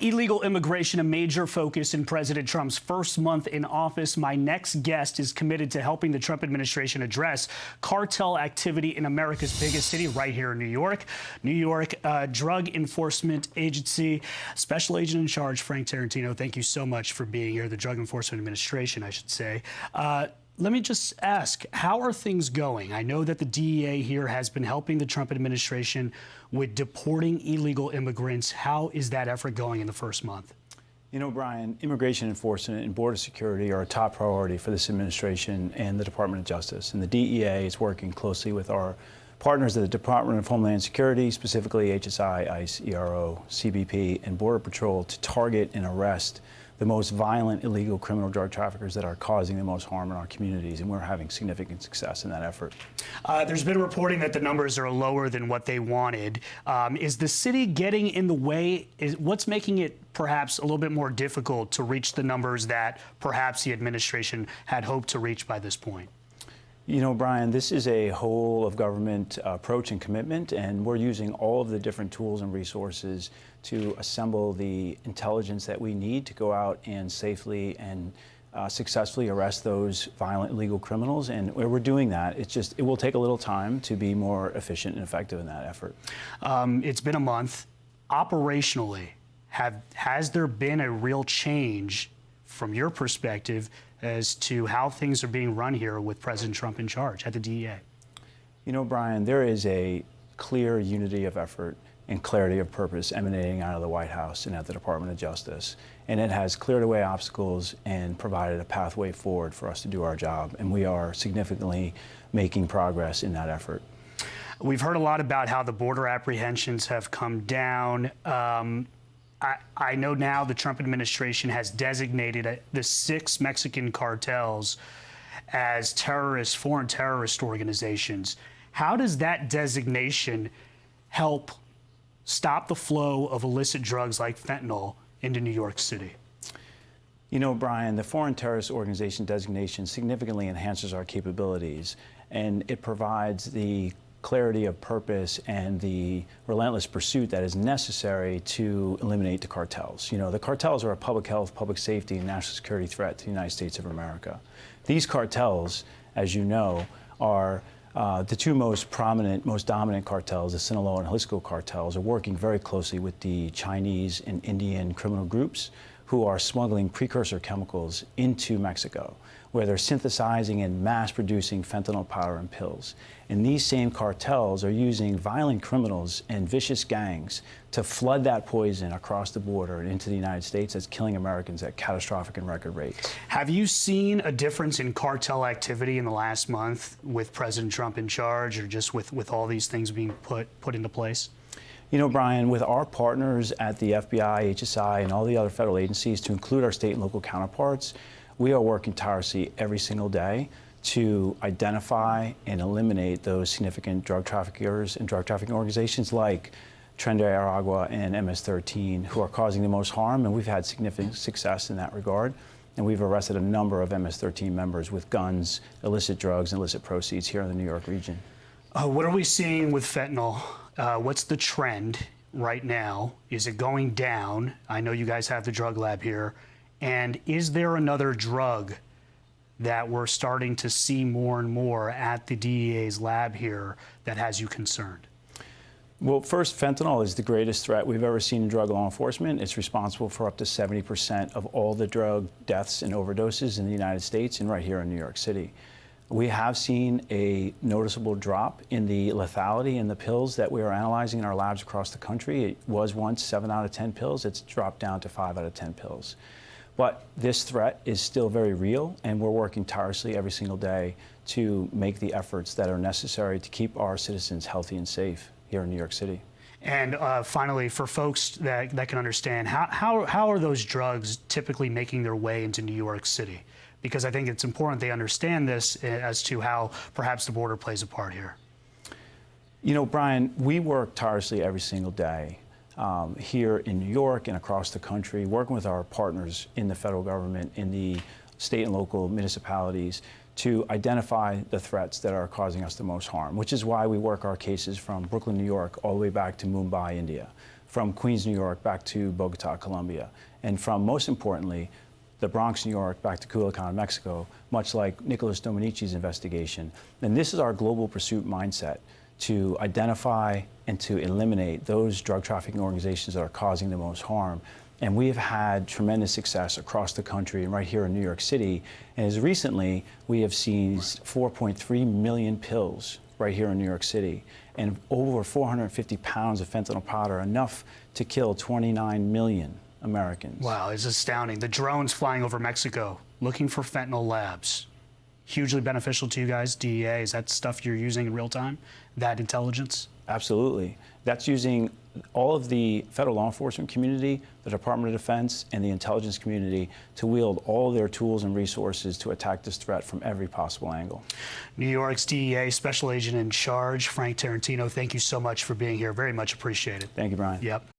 Illegal immigration, a major focus in President Trump's first month in office. My next guest is committed to helping the Trump administration address cartel activity in America's biggest city, right here in New York. New York Drug Enforcement Agency Special Agent in charge, Frank Tarentino. Thank you so much for being here. The Drug Enforcement Administration, I should say. Let me just ask, how are things going? I know that the DEA here has been helping the Trump administration with deporting illegal immigrants. How is that effort going in the first month? You know, Brian, immigration enforcement and border security are a top priority for this administration and the Department of Justice. And the DEA is working closely with our partners at the Department of Homeland Security, specifically HSI, ICE, ERO, CBP, and Border Patrol, to target and arrest the most violent illegal criminal drug traffickers that are causing the most harm in our communities, and we're having significant success in that effort. There's been reporting that the numbers are lower than what they wanted. Is the city getting in the way? What's making it perhaps a little bit more difficult to reach the numbers that perhaps the administration had hoped to reach by this point? You know, Brian, this is a whole of government approach and commitment, and we're using all of the different tools and resources to assemble the intelligence that we need to go out and safely and successfully arrest those violent illegal criminals. And we're doing that. It will take a little time to be more efficient and effective in that effort. It's been a month. Operationally, has there been a real change from your perspective as to how things are being run here with President Trump in charge at the DEA? You know, Brian, there is a clear unity of effort and clarity of purpose emanating out of the White House and at the Department of Justice. And it has cleared away obstacles and provided a pathway forward for us to do our job. And we are significantly making progress in that effort. We've heard a lot about how the border apprehensions have come down. I know now the Trump administration has designated the 6 Mexican cartels as terrorist, foreign terrorist organizations. How does that designation help stop the flow of illicit drugs like fentanyl into New York City? You know, Brian, the foreign terrorist organization designation significantly enhances our capabilities, and it provides the clarity of purpose and the relentless pursuit that is necessary to eliminate the cartels. You know, the cartels are a public health, public safety, and national security threat to the United States of America. These cartels, as you know, are the 2 most prominent, most dominant cartels, the Sinaloa and Jalisco cartels, are working very closely with the Chinese and Indian criminal groups who are smuggling precursor chemicals into Mexico, where they're synthesizing and mass producing fentanyl powder and pills. And these same cartels are using violent criminals and vicious gangs to flood that poison across the border and into the United States that's killing Americans at catastrophic and record rates. Have you seen a difference in cartel activity in the last month with President Trump in charge, or just with all these things being put into place? You know, Brian, with our partners at the FBI, HSI, and all the other federal agencies, to include our state and local counterparts, we are working tirelessly every single day to identify and eliminate those significant drug traffickers and drug trafficking organizations like Tren de Aragua and MS-13, who are causing the most harm, and we've had significant success in that regard. And we've arrested a number of MS-13 members with guns, illicit drugs, and illicit proceeds here in the New York region. What are we seeing with fentanyl? What's the trend right now? Is it going down? I know you guys have the drug lab here. And is there another drug that we're starting to see more and more at the DEA's lab here that has you concerned? Well, first, fentanyl is the greatest threat we've ever seen in drug law enforcement. It's responsible for up to 70% of all the drug deaths and overdoses in the United States and right here in New York City. We have seen a noticeable drop in the lethality in the pills that we are analyzing in our labs across the country. It was once 7 out of 10 pills. It's dropped down to 5 out of 10 pills. But this threat is still very real, and we're working tirelessly every single day to make the efforts that are necessary to keep our citizens healthy and safe here in New York City. And finally, for folks that can understand, how are those drugs typically making their way into New York City? Because I think it's important they understand this as to how perhaps the border plays a part here. You know, Brian, we work tirelessly every single day here in New York and across the country, working with our partners in the federal government, in the state and local municipalities, to identify the threats that are causing us the most harm, which is why we work our cases from Brooklyn, New York, all the way back to Mumbai, India. from Queens, New York, back to Bogota, Colombia, and from, most importantly, the Bronx, New York, back to Culiacan, Mexico, much like Nicholas Domenici's investigation. And this is our global pursuit mindset, to identify and to eliminate those drug trafficking organizations that are causing the most harm. And we have had tremendous success across the country and right here in New York City. And as recently, we have seized 4.3 million pills right here in New York City, and over 450 pounds of fentanyl powder, enough to kill 29 million Americans. Wow, it's astounding. The drones flying over Mexico looking for fentanyl labs. Hugely beneficial to you guys, DEA. Is that stuff you're using in real time? That intelligence? Absolutely. That's using all of the federal law enforcement community, the Department of Defense, and the intelligence community to wield all their tools and resources to attack this threat from every possible angle. New York's DEA Special Agent in charge, Frank Tarentino, thank you so much for being here. Very much appreciated. Thank you, Brian. Yep.